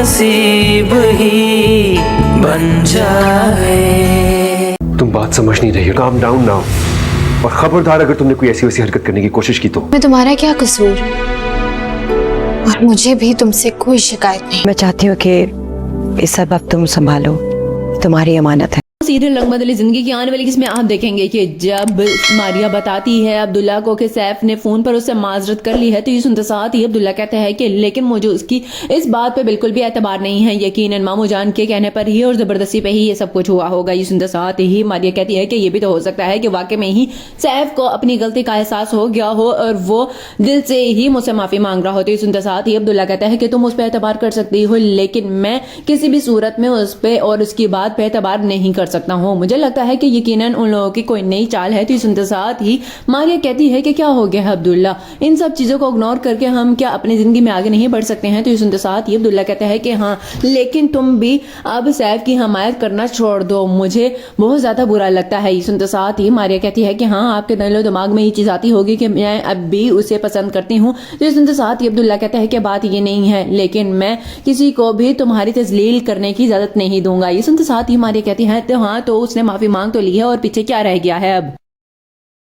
नसीब ही बन जाए। तुम बात समझ नहीं रही हो। काम डाउन नाउ, और खबरदार अगर तुमने कोई ऐसी वैसी हरकत करने की कोशिश की तो। मैं तुम्हारा क्या कसूर, और मुझे भी तुमसे कोई शिकायत नहीं। मैं चाहती हूँ कि ये सब अब तुम संभालो, तुम्हारी अमानत है। सीरियल रंगमत वाली जिंदगी की आने वाली किसमें आप देखेंगे कि जब मारिया बताती है अब्दुल्ला को कि सैफ ने फोन पर उससे माजरत कर ली है, तो ये सुनते साथ ही अब्दुल्ला कहता है कि लेकिन मुझे उसकी इस बात पे बिल्कुल भी एतबार नहीं है, यकीनन मामू जान के कहने पर ही और जबरदस्ती पे ही ये सब कुछ हुआ होगा। ये सुनते साथ ही मारिया कहती है कि ये भी तो हो सकता है कि वाकई में ही सैफ को अपनी गलती का एहसास हो गया हो और वो दिल से ही मुझसे माफी मांग रहा हो। तो ये सुनते साथ ही अब्दुल्ला कहता है कि तुम उस पर एतबार कर सकती हो, लेकिन मैं किसी भी सूरत में उस पर और उसकी बात पे एतबार नहीं कर सकता हूँ। मुझे लगता है कि यकीनन उन लोगों की कोई नई चाल है। तो ये सुनते साथ ही मारिया कहती है कि क्या हो गया है अब्दुल्ला, इन सब चीजों को इग्नोर करके हम क्या अपनी जिंदगी में आगे नहीं बढ़ सकते हैं। तो ये सुनते साथ ही अब्दुल्ला कहता है कि हाँ, लेकिन तुम भी अब सैफ की हमायत करना छोड़ दो, मुझे बहुत ज्यादा बुरा लगता है। ये सुनते साथ ही मारिया कहती है कि हाँ, आपके दिलो दिमाग में ये चीज आती होगी कि मैं अब भी उसे पसंद करती हूँ। तो ये सुनते साथ ही अब्दुल्ला कहता है कि बात ये नहीं है, लेकिन मैं किसी को भी तुम्हारी तजलील करने की इजाजत नहीं दूंगा। ये सुनते साथ ही मारिया कहती है तो हाँ, तो उसने माफी मांग तो ली है और पीछे क्या रह गया है अब।